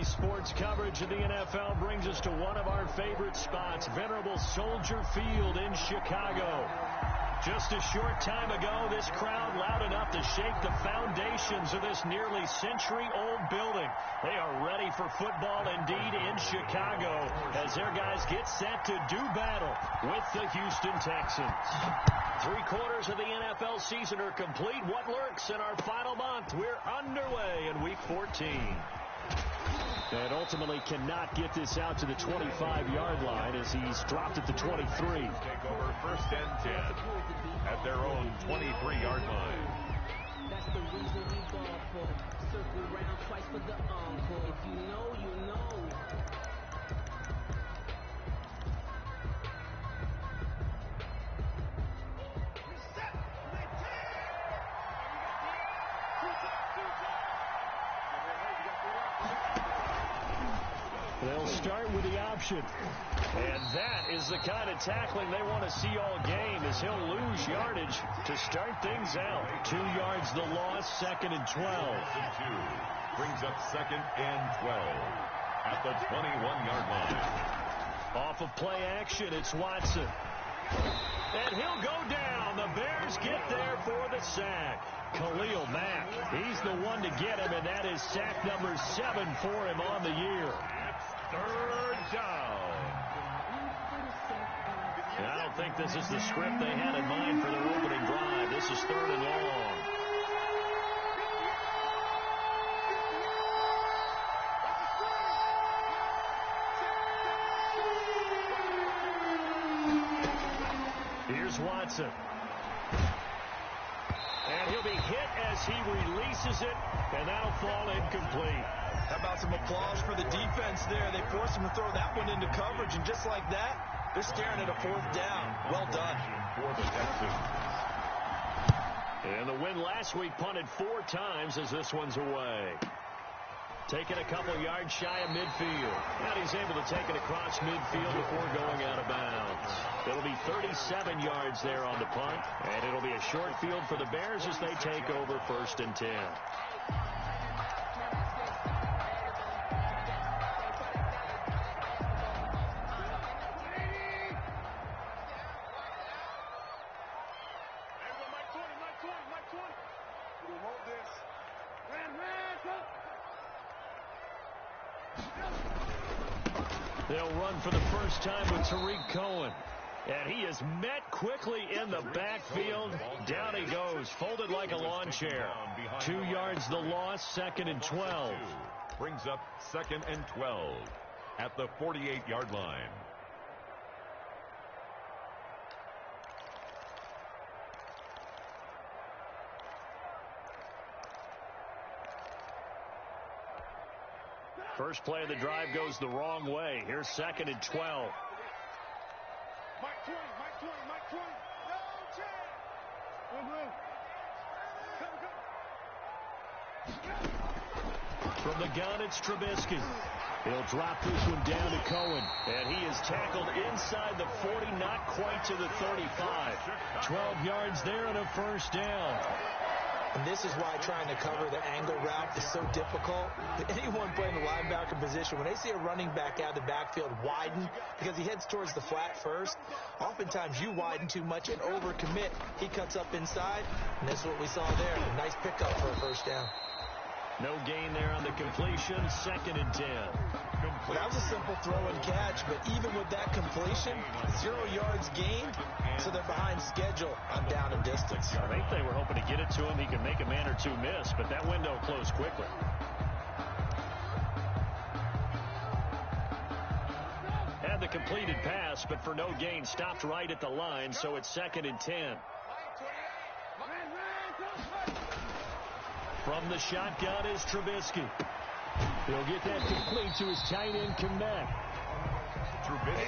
sports coverage of the NFL brings us to one of our favorite spots, venerable Soldier Field in Chicago. Just a short time ago, this crowd loud enough to shake the foundations of this nearly century-old building. They are ready for football indeed in Chicago as their guys get set to do battle with the Houston Texans. 3/4 of the NFL season are complete. What lurks in our final month? We're underway in Week 14. And ultimately cannot get this out to the 25-yard line as he's dropped at the 23. Take over 1st and 10 at their own 23-yard line. That's the reason we ball for. Circle round twice for the encore. If you know, you know. They'll start with the option. And that is the kind of tackling they want to see all game as he'll lose yardage to start things out. 2 yards the loss, 2nd and 12. Brings up 2nd and 12 at the 21-yard line. Off of play action, it's Watson. And he'll go down. The Bears get there for the sack. Khalil Mack, he's the one to get him, and that is sack number 7 for him on the year. 3rd down. I don't think this is the script they had in mind for their opening drive. This is 3rd and long. Here's Watson. And he'll be hit as he releases it, and that'll fall incomplete. How about some applause for the defense there? They forced him to throw that one into coverage, and just like that, they're staring at a 4th down. Well done. For the Texans. And the win last week punted 4 times as this one's away. Taking a couple yards shy of midfield. And he's able to take it across midfield before going out of bounds. It'll be 37 yards there on the punt. And it'll be a short field for the Bears as they take over 1st and 10. They'll run for the first time with Tariq Cohen. And he is met quickly in the backfield. Down he goes, folded like a lawn chair. 2 yards the loss, 2nd and 12. Brings up 2nd and 12 at the 48-yard line. First play of the drive goes the wrong way. Here's 2nd and 12. Mike 20. No chance. From the gun, it's Trubisky. He'll drop this one down to Cohen. And he is tackled inside the 40, not quite to the 35. 12 yards there and a 1st down. And this is why trying to cover the angle route is so difficult. Anyone playing the linebacker position, when they see a running back out of the backfield widen because he heads towards the flat first, oftentimes you widen too much and overcommit. He cuts up inside, and that's what we saw there. A nice pickup for a 1st down. No gain there on the completion, 2nd and 10. Well, that was a simple throw and catch, but even with that completion, 0 yards gained, so they're behind schedule on down and distance. I think they were hoping to get it to him. He could make a man or two miss, but that window closed quickly. Had the completed pass, but for no gain, stopped right at the line, so it's 2nd and 10. From the shotgun is Trubisky. He'll get that complete to his tight end, Kmet.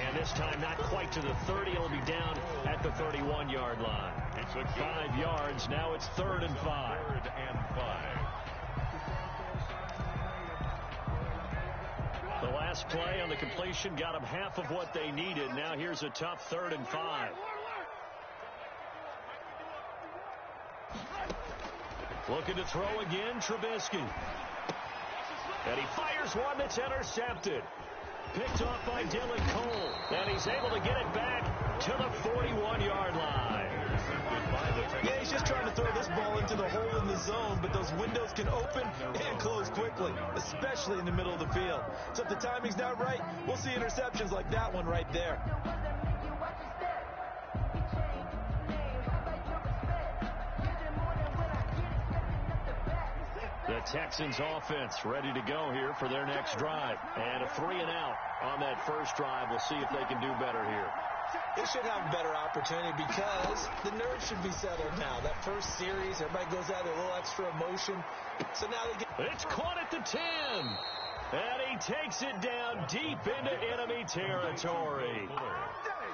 And this time not quite to the 30. It'll be down at the 31-yard line. It's a 5 yards. Now it's 3rd and 5. 3rd and 5. The last play on the completion got them half of what they needed. Now here's a tough 3rd and 5. Looking to throw again, Trubisky. And he fires one that's intercepted. Picked off by Dylan Cole. And he's able to get it back to the 41-yard line. Yeah, he's just trying to throw this ball into the hole in the zone, but those windows can open and close quickly, especially in the middle of the field. So if the timing's not right, we'll see interceptions like that one right there. The Texans offense ready to go here for their next drive. And a 3-and-out on that first drive. We'll see if they can do better here. They should have a better opportunity because the nerves should be settled now. That first series, everybody goes out with a little extra emotion. So now they get... It's caught at the 10. And he takes it down deep into enemy territory.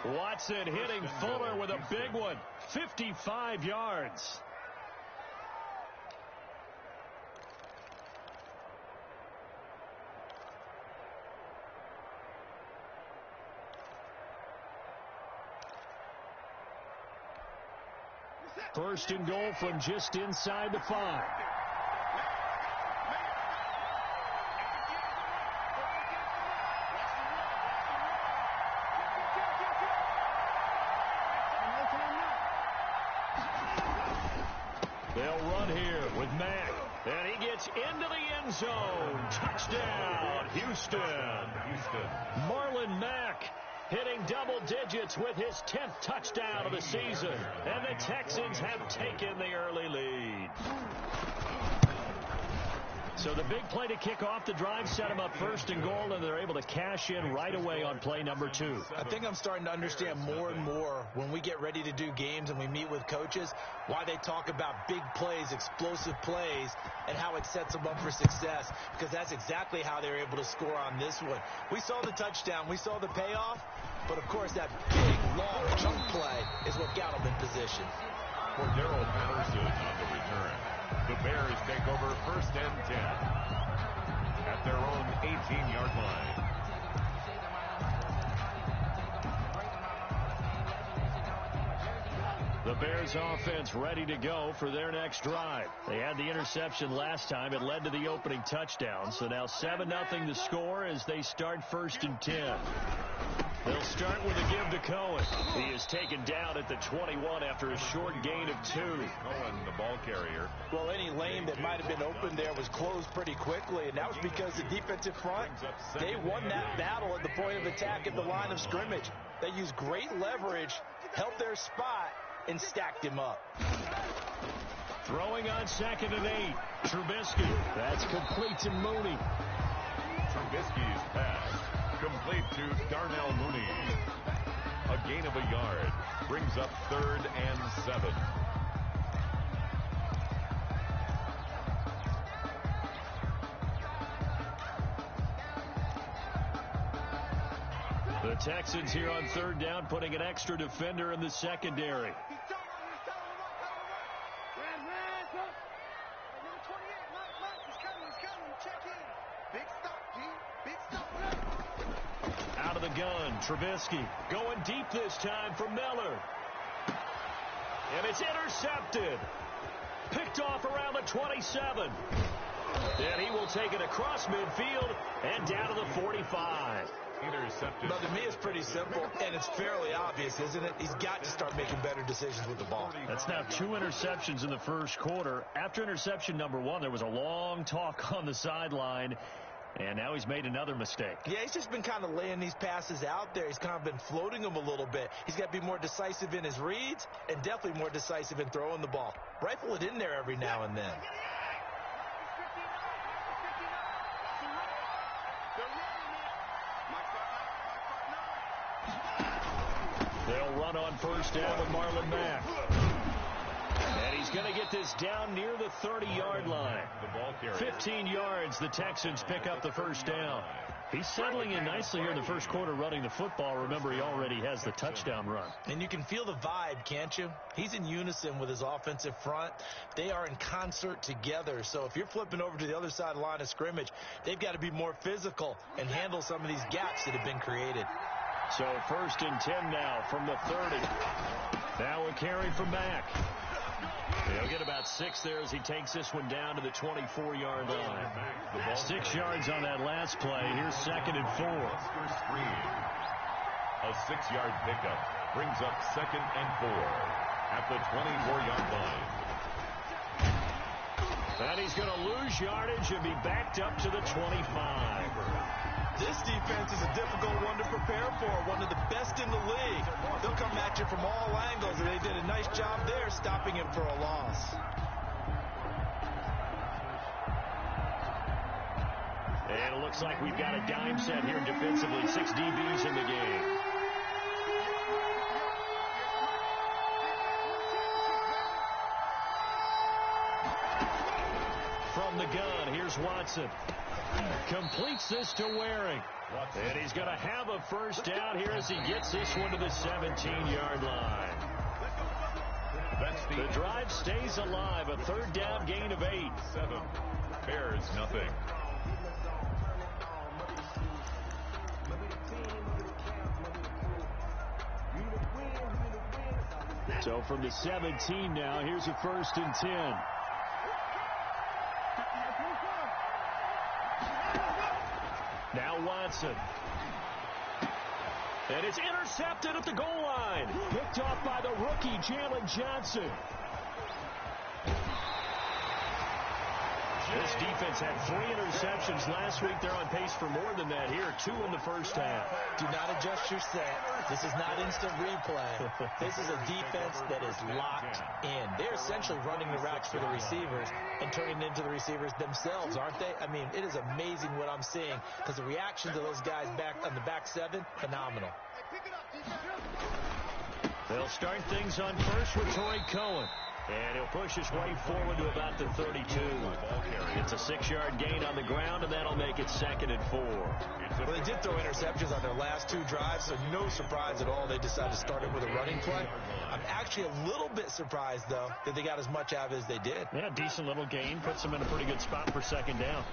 Watson hitting Fuller with a big one. 55 yards. First and goal from just inside the 5. They'll run here with Mack. And he gets into the end zone. Touchdown, Houston. Marlon Mack hitting double digits with his 10th touchdown of the season. And the Texans have taken the early lead. So the big play to kick off the drive set them up first and goal, and they're able to cash in right away on play number 2. I think I'm starting to understand more and more when we get ready to do games and we meet with coaches why they talk about big plays, explosive plays, and how it sets them up for success, because that's exactly how they're able to score on this one. We saw the touchdown. We saw the payoff. But, of course, that big, long chunk play is what got them in position. For Darrell Patterson on the return. The Bears take over first and 10 at their own 18-yard line. The Bears offense ready to go for their next drive. They had the interception last time. It led to the opening touchdown. So now 7-0 the score as they start first and 10. They'll start with a give to Cohen. He is taken down at the 21 after a short gain of 2. Cohen, the ball carrier. Well, any lane that might have been open there was closed pretty quickly, and that was because the defensive front, they won that battle at the point of attack at the line of scrimmage. They used great leverage, held their spot, and stacked him up. Throwing on 2nd and 8. Trubisky. That's complete to Mooney. Trubisky's pass complete to Darnell Mooney. A gain of a yard brings up 3rd and 7. The Texans here on 3rd down, putting an extra defender in the secondary. Out of the gun, Trubisky going deep this time for Miller. And it's intercepted. Picked off around the 27. And he will take it across midfield and down to the 45. Intercepted. But to me, it's pretty simple, and it's fairly obvious, isn't it? He's got to start making better decisions with the ball. That's now 2 interceptions in the first quarter. After interception number 1, there was a long talk on the sideline, and now he's made another mistake. Yeah, he's just been kind of laying these passes out there. He's kind of been floating them a little bit. He's got to be more decisive in his reads and definitely more decisive in throwing the ball. Rifle it in there every now and then. They'll run on first down with Marlon Mack. And he's going to get this down near the 30-yard line. 15 yards, the Texans pick up the first down. He's settling in nicely here in the first quarter running the football. Remember, he already has the touchdown run. And you can feel the vibe, can't you? He's in unison with his offensive front. They are in concert together. So if you're flipping over to the other side of the line of scrimmage, they've got to be more physical and handle some of these gaps that have been created. So first and 10 now from the 30. Now a carry from Mack. He'll get about 6 there as he takes this one down to the 24-yard line. 6 yards on that last play. Here's 2nd and 4. A 6-yard pickup brings up 2nd and 4 at the 24-yard line. And he's going to lose yardage and be backed up to the 25. This defense is a difficult one to prepare for, one of the best in the league. They'll come at you from all angles, and they did a nice job there stopping him for a loss. And it looks like we've got a dime set here defensively. 6 DBs in the game. From the gun, here's Watson. Completes this to Waring. And he's going to have a first down here as he gets this one to the 17-yard line. The drive stays alive. A 3rd down gain of 8. 7. Bears nothing. So from the 17 now, here's a 1st and 10. Now Watson. And it's intercepted at the goal line. Picked off by the rookie, Jalen Johnson. This defense had 3 interceptions last week. They're on pace for more than that here. 2 in the first half. Do not adjust your set. This is not instant replay. This is a defense that is locked in. They're essentially running the routes for the receivers and turning into the receivers themselves, aren't they? I mean, it is amazing what I'm seeing because the reaction to those guys back on the back 7, phenomenal. They'll start things on first with Torrey Cohen. And he'll push his way forward to about the 32. It's a 6-yard gain on the ground, and that'll make it 2nd and 4. Well, they did throw interceptions on their last 2 drives, so no surprise at all they decided to start it with a running play. I'm actually a little bit surprised, though, that they got as much out of it as they did. Yeah, decent little gain. Puts them in a pretty good spot for 2nd down.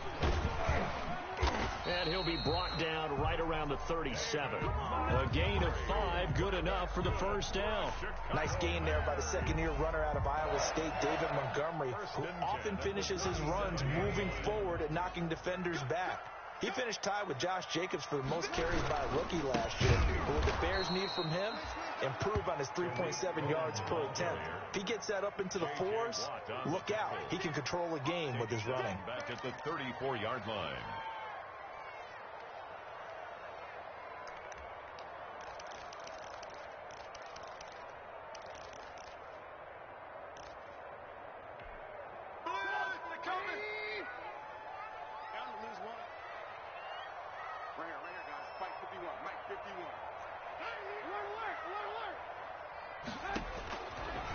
And he'll be brought down right around the 37. A gain of 5, good enough for the first down. Nice gain there by the 2nd-year runner out of Iowa State, David Montgomery, who often finishes his runs moving forward and knocking defenders back. He finished tied with Josh Jacobs for the most carries by a rookie last year. But what the Bears need from him, improve on his 3.7 yards per attempt. If he gets that up into the 4s, look out. He can control the game with his running. Back at the 34-yard line.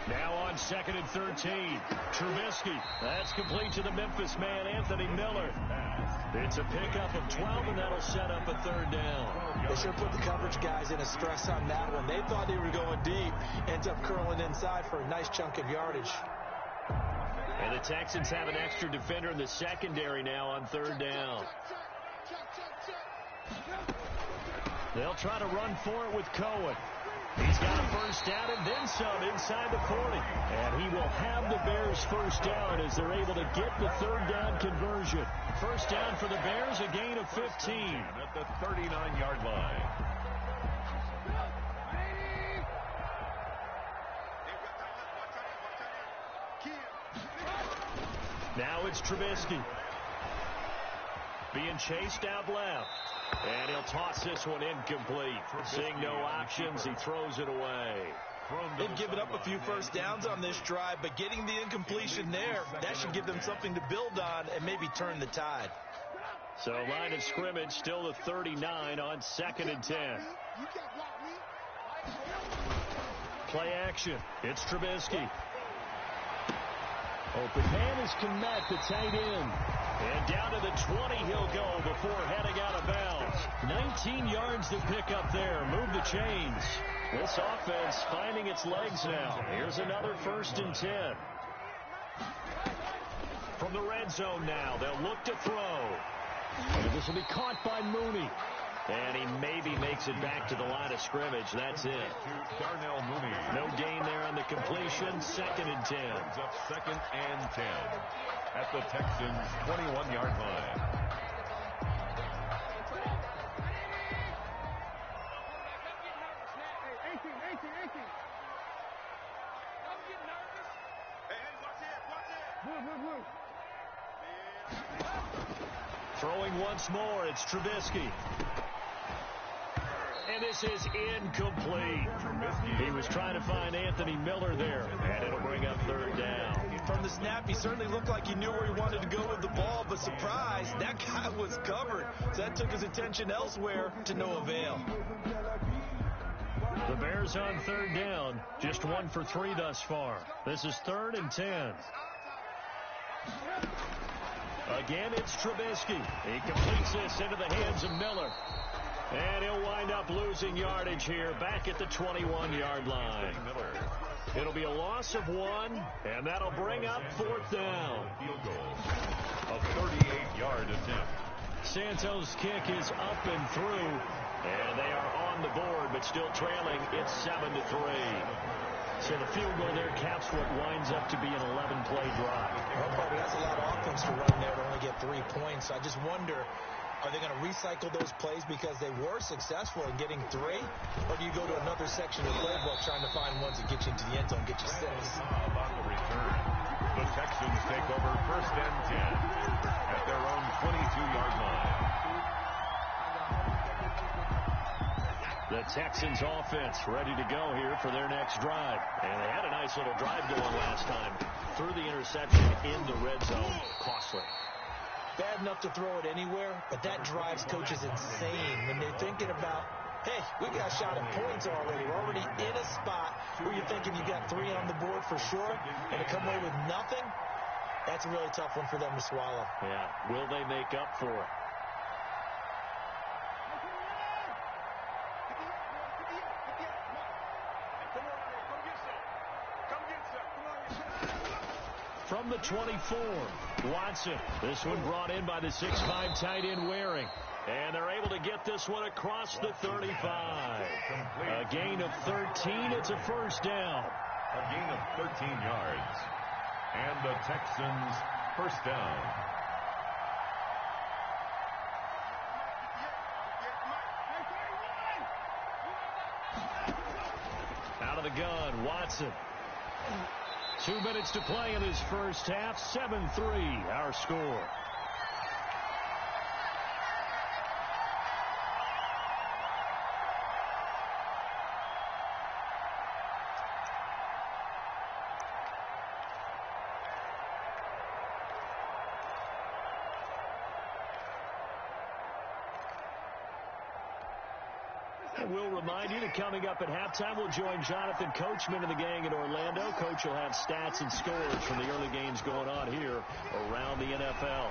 Now on 2nd and 13. Trubisky. That's complete to the Memphis man, Anthony Miller. It's a pickup of 12, and that'll set up a 3rd down. They should put the coverage guys in a stress on that one. They thought they were going deep. Ends up curling inside for a nice chunk of yardage. And the Texans have an extra defender in the secondary now on 3rd down. They'll try to run for it with Cohen. He's got a first down and then some inside the 40. And he will have the Bears first down as they're able to get the 3rd down conversion. First down for the Bears, a gain of 15. At the 39-yard line. Now it's Trubisky. Being chased out left. And he'll toss this one incomplete. Seeing no options, he throws it away. They've given up a few first downs on this drive, but getting the incompletion there, that should give them something to build on and maybe turn the tide. So line of scrimmage still the 39 on 2nd and 10. Play action. It's Trubisky. Open man is Kmet, the tight end. And down to the 20 he'll go before heading out of bounds. 19 yards to pick up there. Move the chains. This offense finding its legs now. Here's another 1st and 10. From the red zone now, they'll look to throw. And this will be caught by Mooney. And he maybe makes it back to the line of scrimmage. That's it. Darnell Mooney. No gain there on the completion. 2nd and 10. Brings up 2nd and 10 at the Texans' 21-yard line. Throwing once more, it's Trubisky. And this is incomplete. He was trying to find Anthony Miller there, and it'll bring up 3rd down. From the snap, he certainly looked like he knew where he wanted to go with the ball, but surprise, that guy was covered. So that took his attention elsewhere to no avail. The Bears on 3rd down, just 1 for 3 thus far. This is 3rd and 10. Again, it's Trubisky. He completes this into the hands of Miller. And he'll wind up losing yardage here back at the 21-yard line. It'll be a loss of 1, and that'll bring up 4th down. Field goal. A 38-yard attempt. Santos' kick is up and through, and they are on the board, but still trailing. It's 7-3. So the field goal there caps what winds up to be an 11-play drive. Well, Bobby, that's a lot of offense to run there to only get 3 points. I just wonder, are they going to recycle those plays because they were successful in getting 3? Or do you go to another section of the playbook trying to find ones that get you into the end zone, get you 6? About the return. The Texans take over 1st and 10 at their own 22-yard line. The Texans offense ready to go here for their next drive. And they had a nice little drive going last time. Threw the interception in the red zone. Costly. Bad enough to throw it anywhere, but that drives coaches insane when they're thinking about, hey, we got a shot at points already. We're already in a spot where you're thinking you got 3 on the board for sure, and to come away with nothing, that's a really tough one for them to swallow. Yeah, will they make up for it? From the 24, Watson. This one brought in by the 6'5" tight end Waring. And they're able to get this one across the 35. A gain of 13. It's a 1st down. A gain of 13 yards. And the Texans 1st down. Out of the gun, Watson. 2 minutes to play in his first half. 7-3, our score. And we'll remind you that coming up at halftime, we'll join Jonathan Coachman and the gang in Orlando. Coach will have stats and scores from the early games going on here around the NFL.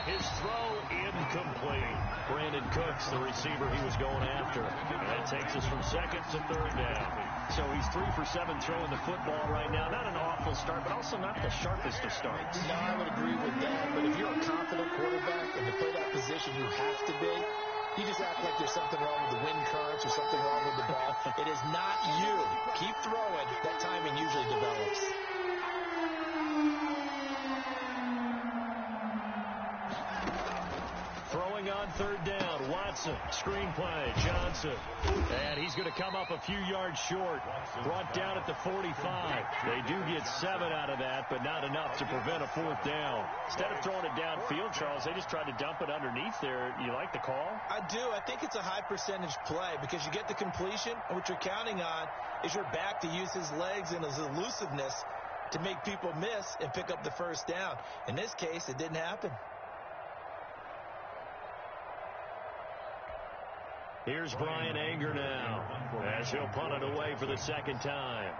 His throw incomplete. Brandon Cooks, the receiver he was going after. And that takes us from 2nd to 3rd down. So he's 3 for 7 throwing the football right now. Not an awful start, but also not the sharpest of starts. No, I would agree with that. But if you're a confident quarterback and to play that position, you have to be. You just act like there's something wrong with the wind currents or something wrong with the ball. It is not you. Keep throwing. That timing usually develops. Throwing on 3rd down, Watson, screen play, Johnson. And he's going to come up a few yards short. Brought down at the 45. They do get 7 out of that, but not enough to prevent a 4th down. Instead of throwing it downfield, Charles, they just tried to dump it underneath there. You like the call? I do. I think it's a high percentage play because you get the completion, and what you're counting on is your back to use his legs and his elusiveness to make people miss and pick up the 1st down. In this case, it didn't happen. Here's Brian Anger now as he'll punt it away for the 2nd time.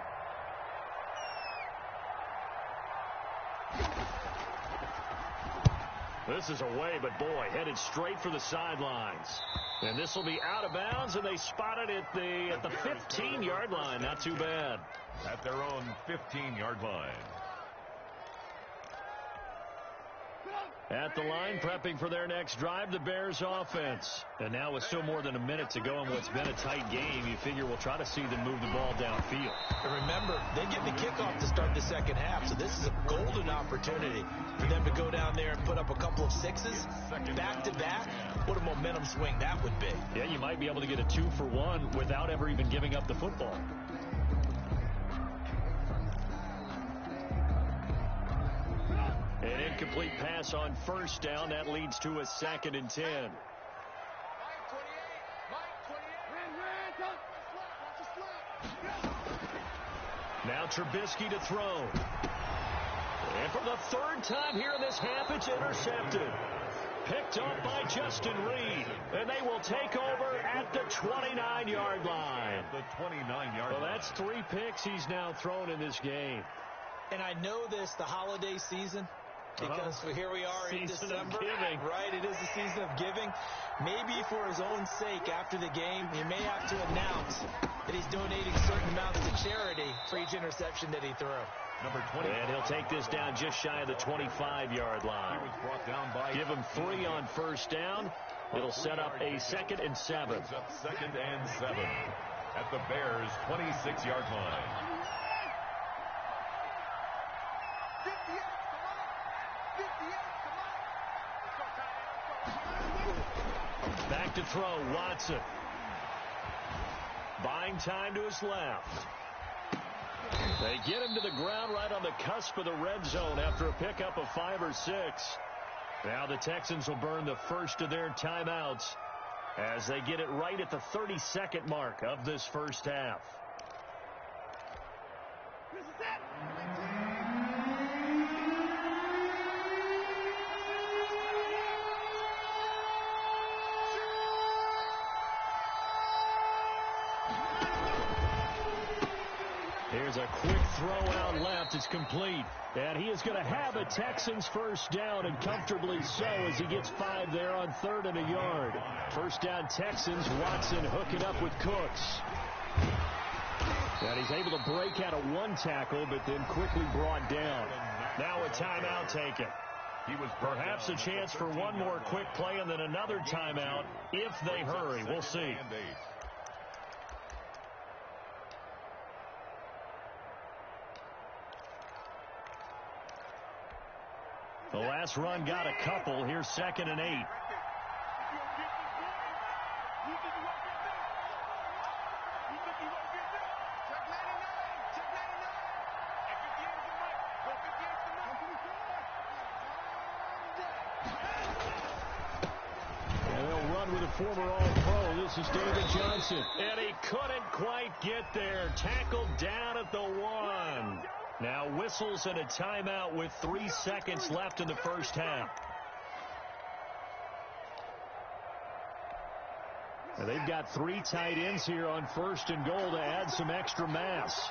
This is away, but boy, headed straight for the sidelines. And this will be out of bounds, and they spot it at the 15-yard line. Not too bad. At their own 15-yard line. At the line, prepping for their next drive, the Bears offense. And now with still more than a minute to go in what's been a tight game, you figure we'll try to see them move the ball downfield. And remember, they get the kickoff to start the second half, so this is a golden opportunity for them to go down there and put up a couple of sixes back-to-back. What a momentum swing that would be. Yeah, you might be able to get a 2-for-1 without ever even giving up the football. An incomplete pass on first down. That leads to a 2nd and 10. Now Trubisky to throw. And for the 3rd time here in this half, it's intercepted. Picked off by Justin Reed. And they will take over at the 29-yard line. The 29-yard Well, line. that's 3 picks he's now thrown in this game. And I know this, the holiday season, because here we are in Season December. of giving. Right, it is the season of giving. Maybe for his own sake after the game, he may have to announce that he's donating certain amounts to charity for each interception that he threw. Number 20. And he'll take this down just shy of the 25-yard line. He was brought down by Give him 3 on first down. It'll set up a 2nd and 7. Brings up 2nd and 7 at the Bears' 26-yard line. Back to throw, Watson. Buying time to his left. They get him to the ground right on the cusp of the red zone after a pickup of 5 or 6. Now the Texans will burn the first of their timeouts as they get it right at the 32nd mark of this first half. Here's a quick throw out left. It's complete. And he is going to have a Texans first down, and comfortably so, as he gets 5 there on 3rd and a yard. First down Texans. Watson hooking up with Cooks. And he's able to break out of 1 tackle, but then quickly brought down. Now a timeout taken. He was Perhaps a chance for one more quick play and then another timeout if they hurry. We'll see. The last run got a couple. Here's 2nd and 8. And they'll run with a former All-Pro. This is David Johnson. And he couldn't quite get there. Tackled down at the 1. Now whistles and a timeout with 3 seconds left in the first half. Now they've got 3 tight ends here on 1st and goal to add some extra mass.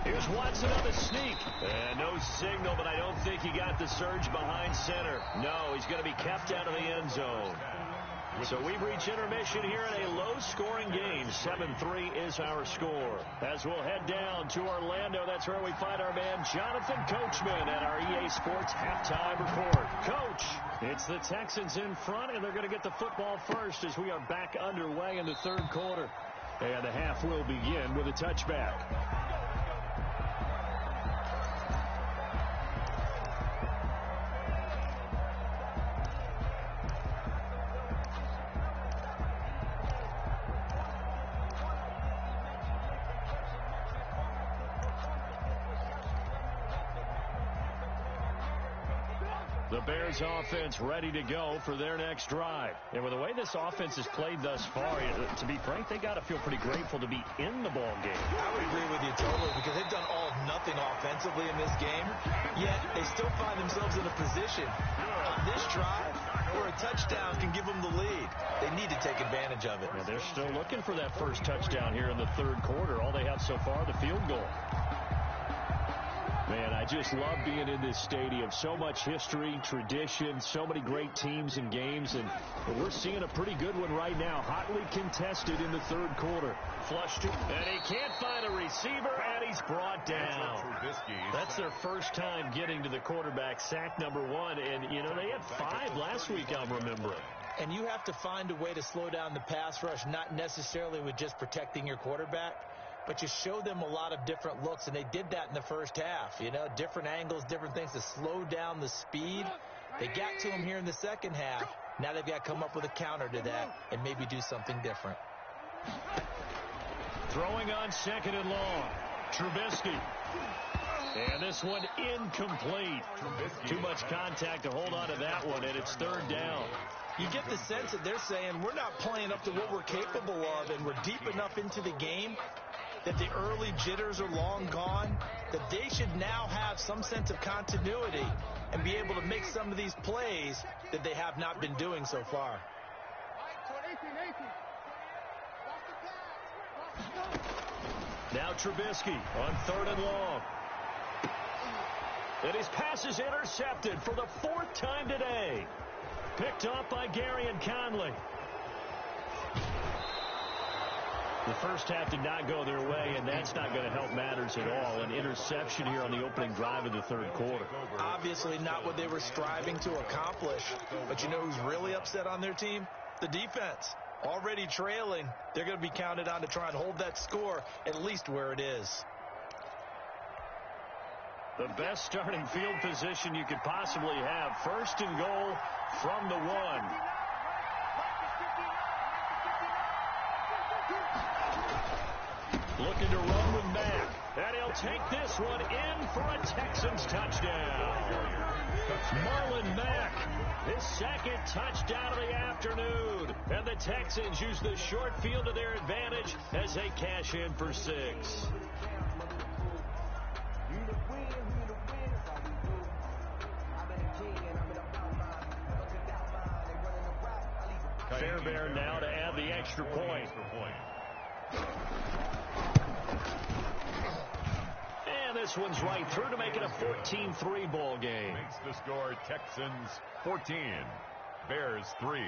Here's Watson on the sneak. And no signal, but I don't think he got the surge behind center. No, he's going to be kept out of the end zone. So we've reached intermission here in a low-scoring game. 7-3 is our score. As we'll head down to Orlando, that's where we find our man Jonathan Coachman at our EA Sports halftime report. Coach, it's the Texans in front, and they're going to get the football first as we are back underway in the 3rd quarter. And the half will begin with a touchback. The Bears offense ready to go for their next drive. And with the way this offense has played thus far, to be frank, they got to feel pretty grateful to be in the ball game. I would agree with you totally, because they've done all of nothing offensively in this game, yet they still find themselves in a position on this drive where a touchdown can give them the lead. They need to take advantage of it. Now they're still looking for that first touchdown here in the 3rd quarter. All they have so far, the field goal. Man, I just love being in this stadium. So much history, tradition, so many great teams and games, and we're seeing a pretty good one right now. Hotly contested in the third quarter. Flushed it, and he can't find a receiver, and he's brought down. That's their first time getting to the quarterback, sack number 1, and, you know, they had 5 last week, I'm remembering. And you have to find a way to slow down the pass rush, not necessarily with just protecting your quarterback, but you show them a lot of different looks, and they did that in the first half. You know, different angles, different things to slow down the speed. They got to him here in the second half. Now they've got to come up with a counter to that and maybe do something different. Throwing on 2nd and long. Trubisky. And this one incomplete. Too much contact to hold on to that one, and it's 3rd down. You get the sense that they're saying we're not playing up to what we're capable of, and we're deep enough into the game that the early jitters are long gone, that they should now have some sense of continuity and be able to make some of these plays that they have not been doing so far. Now Trubisky on 3rd and long. And his pass is intercepted for the 4th time today. Picked off by Gary and Conley. The first half did not go their way, and that's not going to help matters at all. An interception here on the opening drive of the third quarter. Obviously not what they were striving to accomplish. But you know who's really upset on their team? The defense. Already trailing, they're going to be counted on to try and hold that score at least where it is. The best starting field position you could possibly have. 1st and goal from the 1. Looking to run with Mack. And he'll take this one in for a Texans touchdown. Marlon Mack, his 2nd touchdown of the afternoon. And the Texans use the short field to their advantage as they cash in for 6. Fairbairn now to add the extra point. And this one's right through to make it a 14-3 ball game. Makes the score Texans 14, Bears 3.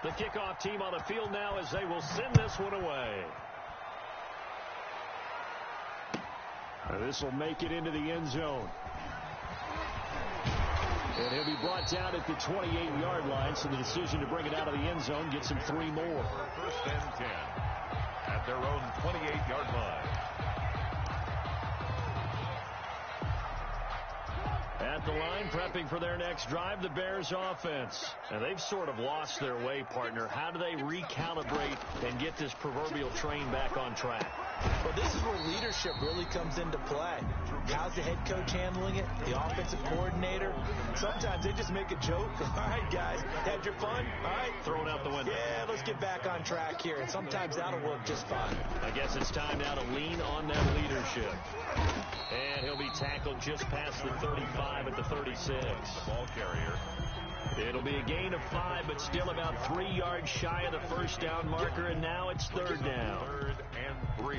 The kickoff team on the field now as they will send this one away. This will make it into the end zone. And he'll be brought down at the 28-yard line, so the decision to bring it out of the end zone gets him 3 more. 1st and 10 at their own 28-yard line. At the line, prepping for their next drive, the Bears offense. And they've sort of lost their way, partner. How do they recalibrate and get this proverbial train back on track? Well, this is where leadership really comes into play. How's the head coach handling it? The offensive coordinator? Sometimes they just make a joke. All right, guys, had your fun? All right. Throw it out the window. Yeah, let's get back on track here. And sometimes that'll work just fine. I guess it's time now to lean on that leadership. And he'll be tackled just past the 35 at the 36. Ball carrier. It'll be a gain of 5, but still about 3 yards shy of the 1st down marker, and now it's 3rd down. 3rd and 3.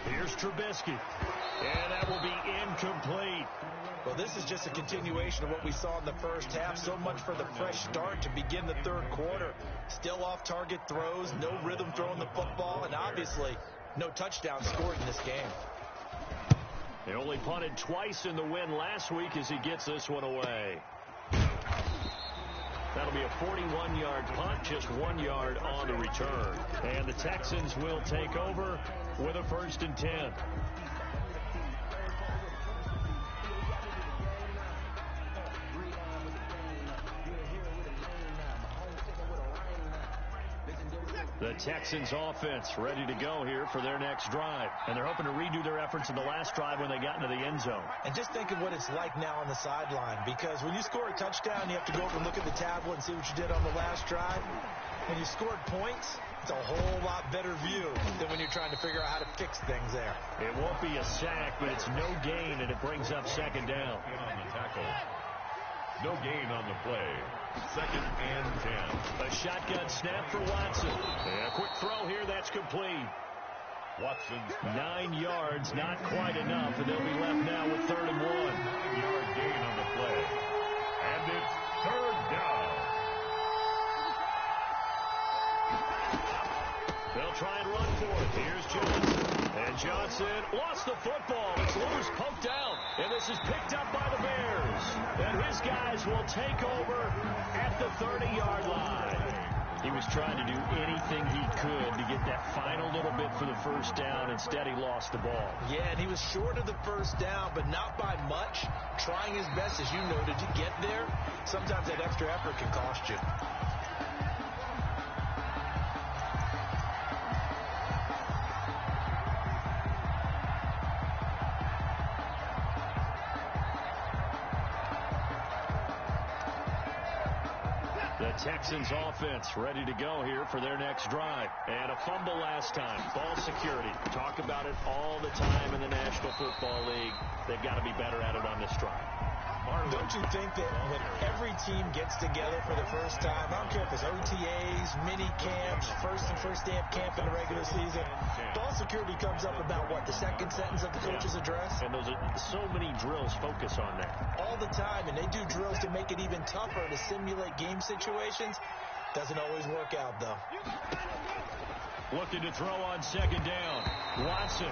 Here's Trubisky, and that will be incomplete. Well, this is just a continuation of what we saw in the first half. So much for the fresh start to begin the third quarter. Still off-target throws, no rhythm throwing the football, and obviously no touchdown scored in this game. They only punted twice in the win last week as he gets this one away. That'll be a 41-yard punt, just 1 yard on the return. And the Texans will take over with a 1st and 10. The Texans offense ready to go here for their next drive. And they're hoping to redo their efforts in the last drive when they got into the end zone. And just think of what it's like now on the sideline, because when you score a touchdown, you have to go over and look at the tablet and see what you did on the last drive. When you scored points, it's a whole lot better view than when you're trying to figure out how to fix things there. It won't be a sack, but it's no gain, and it brings up second down. On the tackle. No gain on the play. Second and 10. A shotgun snap for Watson. And a quick throw here, that's complete. Watson's 9 yards, not quite enough, and they'll be left now with 3rd and 1. 9-yard gain on the play. And it's 3rd down. They'll try and run for it. Here's Johnson. And Johnson lost the football. It's loose, poked out. And this is picked up by the Bears. And his guys will take over at the 30-yard line. He was trying to do anything he could to get that final little bit for the first down. Instead, he lost the ball. Yeah, and he was short of the first down, but not by much. Trying his best, as you noted, to get there. Sometimes that extra effort can cost you. Texans offense ready to go here for their next drive. And a fumble last time. Ball security. Talk about it all the time in the National Football League. They've got to be better at it on this drive. Don't you think that when every team gets together for the first time, I don't care if it's OTAs, mini camps, first day of camp in the regular season, ball security comes up about what, the second sentence of the coach's address? And those are so many drills focus on that. All the time, and they do drills to make it even tougher to simulate game situations. Doesn't always work out, though. Looking to throw on second down. Watson.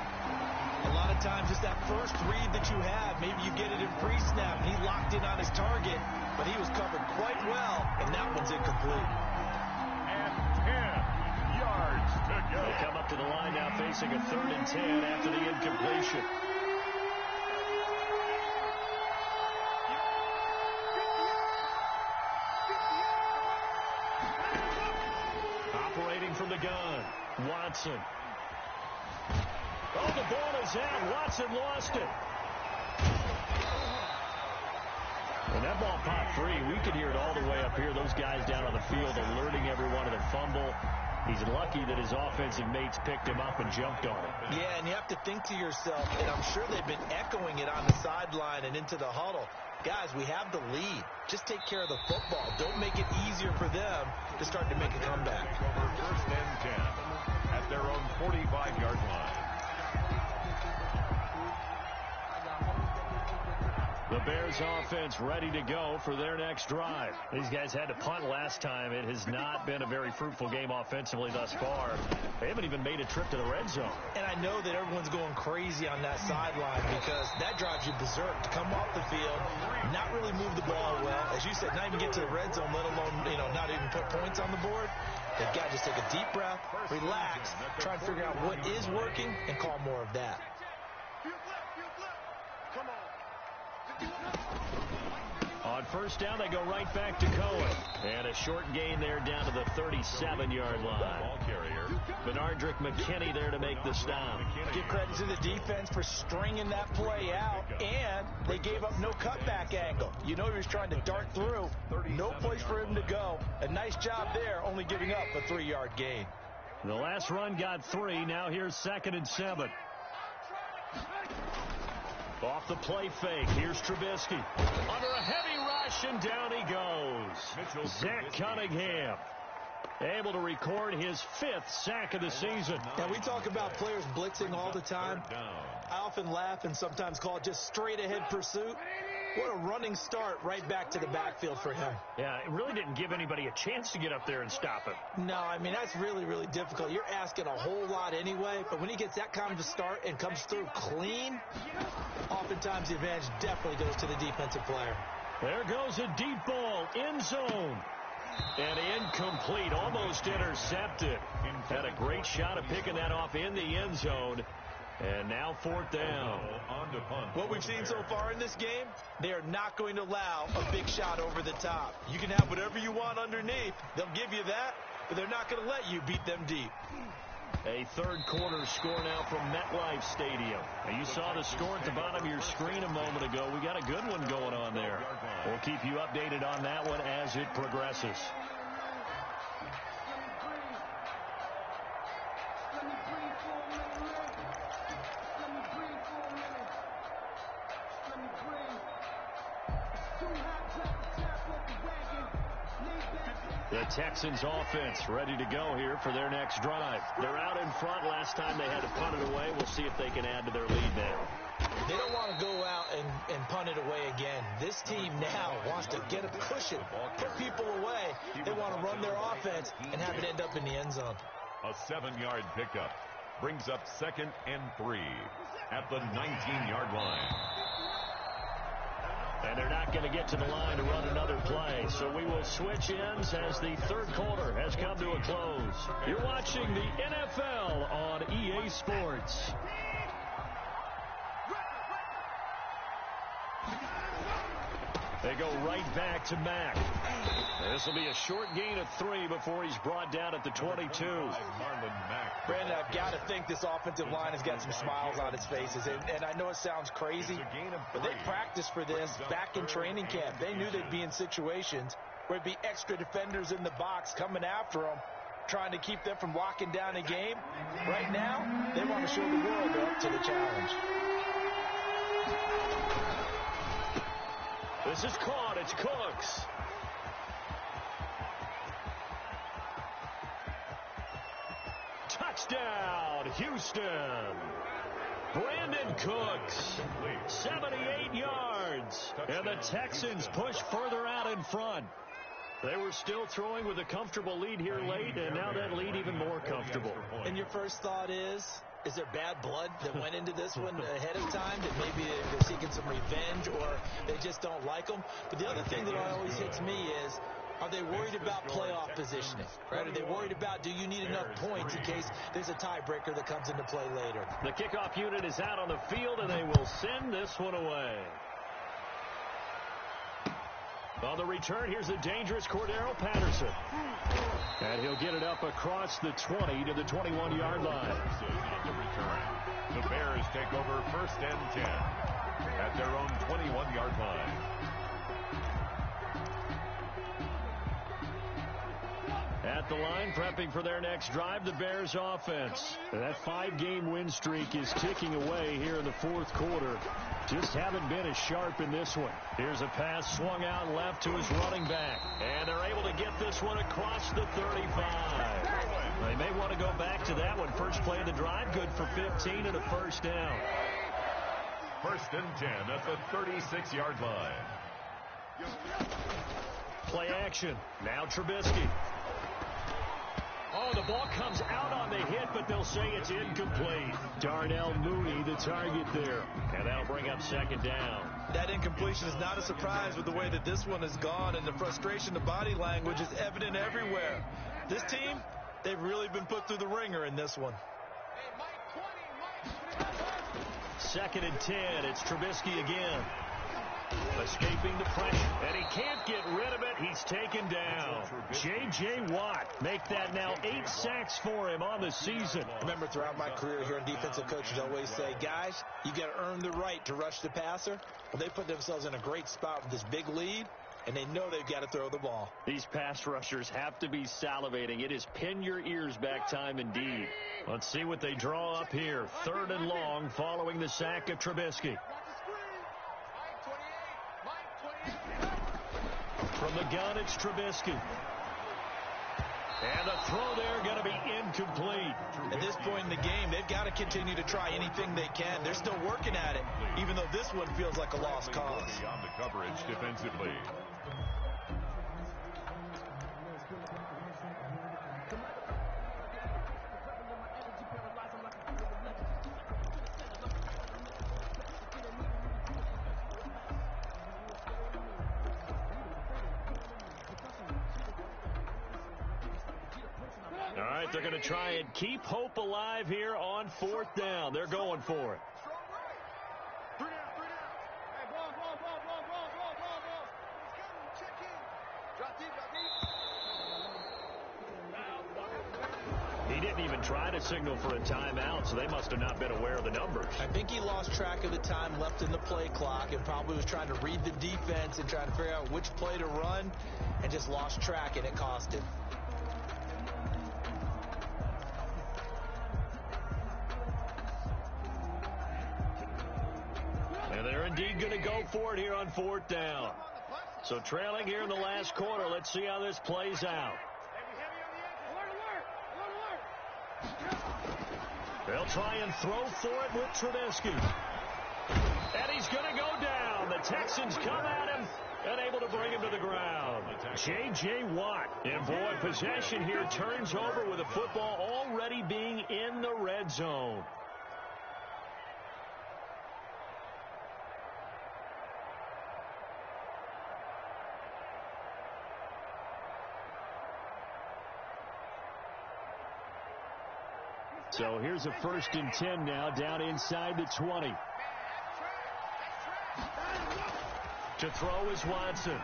A lot of times it's that first read that you have. Maybe you get it in pre-snap, and he locked in on his target, but he was covered quite well, and that one's incomplete. And 10 yards to go. They come up to the line now facing a 3rd and 10 after the incompletion. Operating from the gun, Watson. Oh, the ball is out. Watson lost it. And that ball popped free. We could hear it all the way up here. Those guys down on the field alerting everyone of the fumble. He's lucky that his offensive mates picked him up and jumped on it. Yeah, and you have to think to yourself, and I'm sure they've been echoing it on the sideline and into the huddle. Guys, we have the lead. Just take care of the football. Don't make it easier for them to start to make a comeback. Over 1st and 10 at their own 45-yard line. The Bears offense ready to go for their next drive. These guys had to punt last time. It has not been a very fruitful game offensively thus far. They haven't even made a trip to the red zone. And I know that everyone's going crazy on that sideline because that drives you berserk to come off the field, not really move the ball well. As you said, not even get to the red zone, let alone, not even put points on the board. They've got to just take a deep breath, relax, try and figure out what is working, and call more of that. On first down, they go right back to Cohen. And a short gain there down to the 37-yard line. Ball carrier. Benardrick McKinney there to make the stop. Give credit to the defense for stringing that play out, and they gave up no cutback angle. He was trying to dart through. No place for him to go. A nice job there, only giving up a 3-yard gain. The last run got 3. Now here's 2nd and 7. Off the play fake. Here's Trubisky. Under a heavy rush, and down he goes. Zach Cunningham able to record his 5th sack of the season. Now, we talk about players blitzing all the time. I often laugh and sometimes call it just straight-ahead pursuit. What a running start right back to the backfield for him. Yeah, it really didn't give anybody a chance to get up there and stop him. No, that's really, really difficult. You're asking a whole lot anyway, but when he gets that kind of a start and comes through clean, oftentimes the advantage definitely goes to the defensive player. There goes a deep ball, end zone. And incomplete, almost intercepted. Had a great shot at picking that off in the end zone. And now 4th down. What we've seen so far in this game, they are not going to allow a big shot over the top. You can have whatever you want underneath. They'll give you that, but they're not going to let you beat them deep. A third quarter score now from MetLife Stadium. Now you saw the score at the bottom of your screen a moment ago. We got a good one going on there. We'll keep you updated on that one as it progresses. The Texans offense ready to go here for their next drive. They're out in front. Last time they had to punt it away. We'll see if they can add to their lead now. They don't want to go out and punt it away again. This team now wants to get a cushion, put people away. They want to run their offense and have it end up in the end zone. A 7-yard pickup brings up 2nd and 3 at the 19-yard line. And they're not going to get to the line to run another play. So we will switch ends as the third quarter has come to a close. You're watching the NFL on EA Sports. They go right back to Mack. This will be a short gain of 3 before he's brought down at the 22. Brandon, I've got to think this offensive line has got some smiles on its faces. And I know it sounds crazy, but they practiced for this back in training camp. They knew they'd be in situations where it'd be extra defenders in the box coming after them, trying to keep them from locking down a game. Right now, they want to show the world they're up to the challenge. This is caught. It's Cooks. Touchdown, Houston. Brandon Cooks, 78 yards. And the Texans push further out in front. They were still throwing with a comfortable lead here late, and now that lead even more comfortable. And your first thought is there bad blood that went into this one ahead of time, that maybe they're seeking some revenge or they just don't like them? But the other thing that always hits me is, are they worried about playoff positioning? Right? Are they worried about, do you need enough points in case there's a tiebreaker that comes into play later? The kickoff unit is out on the field, and they will send this one away. On the return, here's the dangerous Cordero Patterson. And he'll get it up across the 20 to the 21-yard line. The Bears take over 1st and 10 at their own 21-yard line. At the line, prepping for their next drive, the Bears offense. That 5-game win streak is ticking away here in the fourth quarter. Just haven't been as sharp in this one. Here's a pass swung out left to his running back. And they're able to get this one across the 35. They may want to go back to that one. First play of the drive, good for 15 and a first down. 1st and 10 at the 36-yard line. Play action. Now Trubisky. Oh, the ball comes out on the hit, but they'll say it's incomplete. Darnell Mooney, the target there. And that'll bring up 2nd down. That incompletion is not a surprise with the way that this one has gone, and the frustration, the body language is evident everywhere. This team, they've really been put through the ringer in this one. 2nd and 10. It's Trubisky again. Escaping the pressure, and he can't get rid of it. He's taken down. J.J. Watt make that now 8 sacks for him on the season. Remember, throughout my career here, defensive coaches always say, guys, you got to earn the right to rush the passer. Well, they put themselves in a great spot with this big lead, and they know they've got to throw the ball. These pass rushers have to be salivating. It is pin your ears back time indeed. Let's see what they draw up here. 3rd and long following the sack of Trubisky. From the gun, it's Trubisky. And the throw there going to be incomplete. At this point in the game, they've got to continue to try anything they can. They're still working at it, even though this one feels like a lost cause. On the coverage defensively. They're going to try and keep hope alive here on 4th down. They're going for it. didn't even try to signal for a timeout, so they must have not been aware of the numbers. I think he lost track of the time left in the play clock and probably was trying to read the defense and trying to figure out which play to run and just lost track, and it cost him. And they're indeed going to go for it here on 4th down. So trailing here in the last quarter. Let's see how this plays out. They'll try and throw for it with Trubisky. And he's going to go down. The Texans come at him and able to bring him to the ground. J.J. Watt. And boy, possession here turns over with the football already being in the red zone. So here's a 1st and 10 now, down inside the 20. To throw is Watson.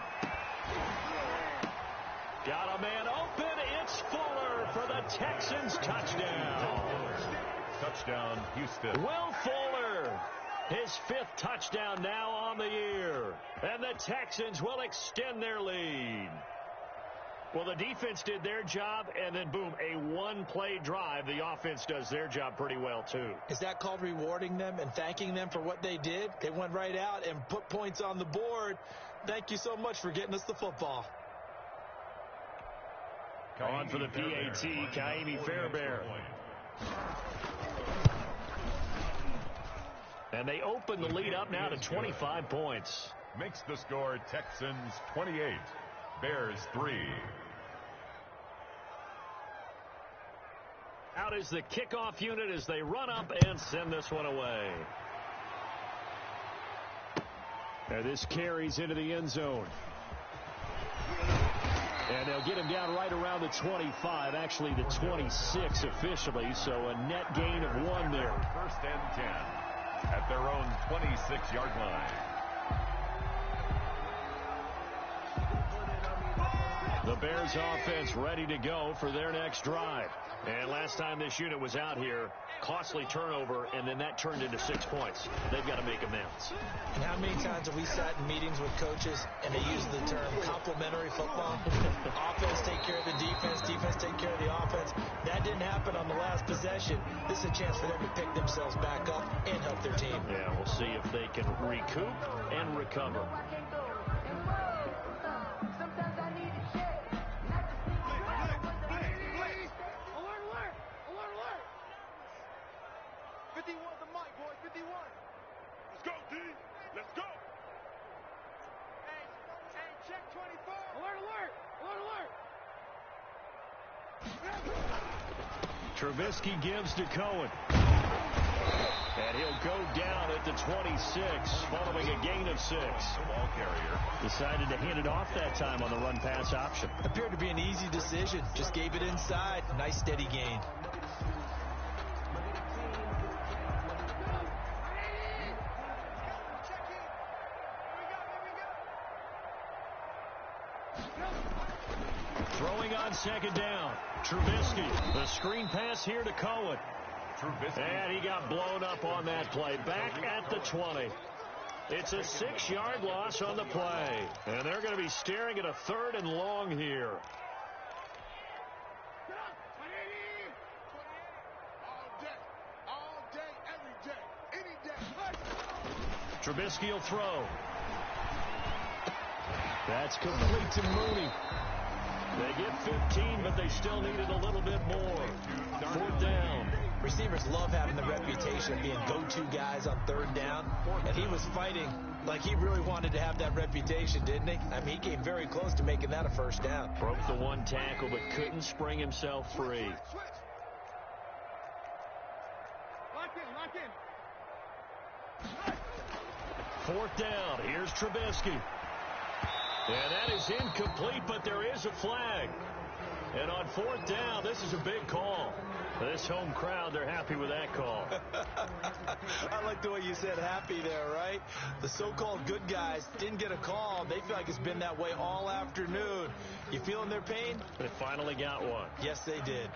Got a man open. It's Fuller for the Texans touchdown. Touchdown, Houston. Will Fuller, his 5th touchdown now on the year. And the Texans will extend their lead. Well, the defense did their job, and then, boom, a one-play drive. The offense does their job pretty well, too. Is that called rewarding them and thanking them for what they did? They went right out and put points on the board. Thank you so much for getting us the football. On for the PAT, Kaimi Fairbairn. And they open the lead up now to 25 points. Makes the score Texans 28, Bears 3. Out is the kickoff unit as they run up and send this one away. And this carries into the end zone. And they'll get him down right around the 25, actually the 26 officially, so a net gain of 1 there. 1st and 10 at their own 26-yard line. The Bears offense ready to go for their next drive. And last time this unit was out here, costly turnover, and then that turned into 6 points. They've got to make amends. And how many times have we sat in meetings with coaches and they use the term complementary football? Offense take care of the defense, defense take care of the offense. That didn't happen on the last possession. This is a chance for them to pick themselves back up and help their team. Yeah, we'll see if they can recoup and recover. Trubisky gives to Cohen. And he'll go down at the 26 following a gain of 6. The ball carrier decided to hand it off that time on the run-pass option. Appeared to be an easy decision. Just gave it inside. Nice steady gain. Throwing on 2nd down. Trubisky. The screen pass here to Cohen. Trubisky. And he got blown up on that play. Back at the 20. It's a 6-yard loss on the play. And they're going to be staring at a 3rd and long here. All day, every day, any day. Trubisky will throw. That's complete to Mooney. They get 15, but they still needed a little bit more. 4th down. Receivers love having the reputation of being go-to guys on 3rd down. And he was fighting like he really wanted to have that reputation, didn't he? I mean, he came very close to making that a 1st down. Broke the 1 tackle, but couldn't spring himself free. Lock in. 4th down. Here's Trubisky. And that is incomplete, but there is a flag. And on 4th down, this is a big call. This home crowd, they're happy with that call. I like the way you said happy there, right? The so-called good guys didn't get a call. They feel like it's been that way all afternoon. You feeling their pain? They finally got one. Yes, they did.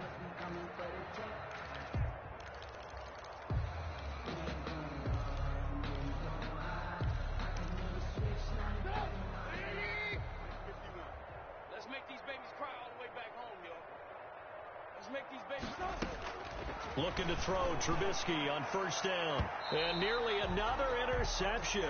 Looking to throw Trubisky on first down. And nearly another interception.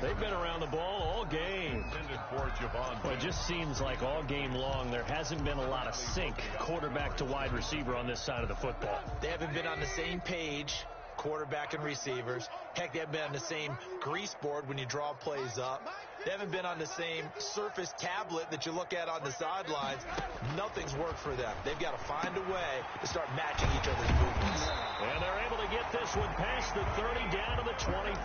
They've been around the ball all game. Well, it just seems like all game long there hasn't been a lot of sync quarterback to wide receiver on this side of the football. They haven't been on the same page, quarterback and receivers. Heck, they haven't been on the same grease board when you draw plays up. They haven't been on the same surface tablet that you look at on the sidelines. Nothing's worked for them. They've got to find a way to start matching each other's movements. And they're able to get this one past the 30 down to the 25.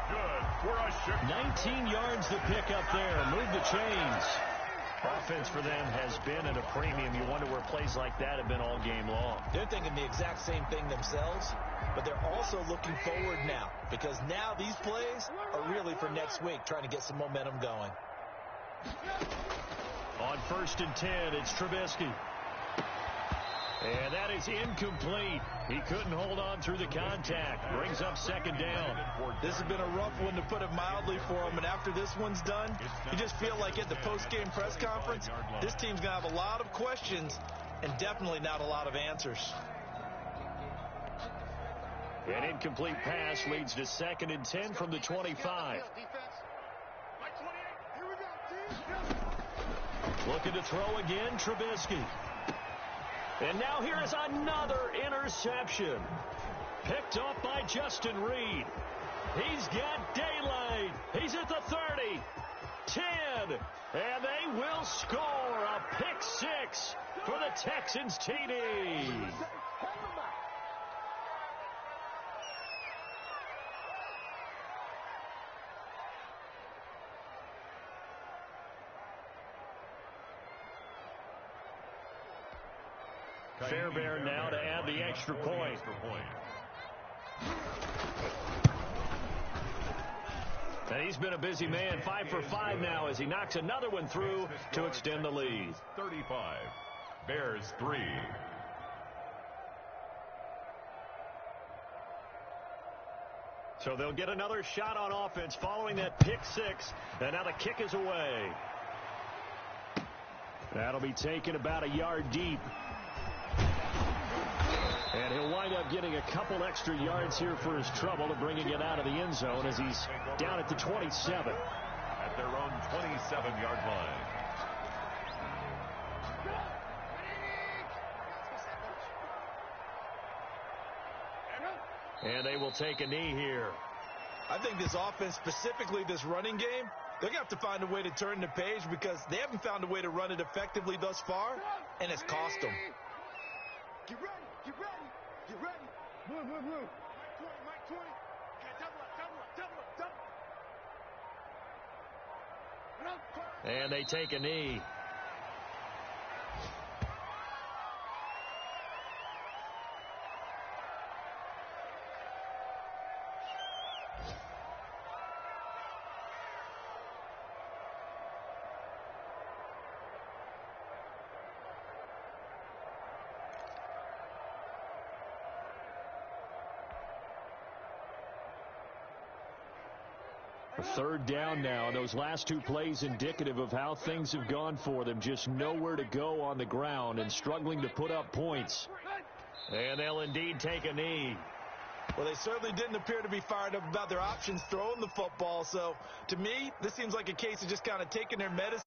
Good for a shift. 19 yards to pick up there. Move the chains. Offense for them has been at a premium. You wonder where plays like that have been all game long. They're thinking the exact same thing themselves, but they're also looking forward now, because now these plays are really for next week, trying to get some momentum going. On 1st and 10, it's Trubisky. And that is incomplete. He couldn't hold on through the contact. Brings up 2nd down. This has been a rough one, to put it mildly, for him. And after this one's done, you just feel like at the post-game press conference, this team's going to have a lot of questions and definitely not a lot of answers. An incomplete pass leads to 2nd and 10 from the 25. Looking to throw again, Trubisky. And now here is another interception. Picked off by Justin Reed. He's got daylight. He's at the 30. 10. And they will score a pick 6 for the Texans TD. Fairbairn now to add the extra point. And he's been a busy man, 5 for 5 now as he knocks another one through to extend the lead. 35. Bears 3. So they'll get another shot on offense following that pick 6. And now the kick is away. That'll be taken about a yard deep. And he'll wind up getting a couple extra yards here for his trouble of bringing it out of the end zone as he's down at the 27. At their own 27-yard line. And they will take a knee here. I think this offense, specifically this running game, they're going to have to find a way to turn the page, because they haven't found a way to run it effectively thus far, and it's cost them. Get ready. Get ready. Get ready. Move. Mike 20. Okay, double up. And they take a knee. Third down now, and those last two plays indicative of how things have gone for them. Just nowhere to go on the ground and struggling to put up points. And they'll indeed take a knee. Well, they certainly didn't appear to be fired up about their options throwing the football. So, to me, this seems like a case of just kind of taking their medicine.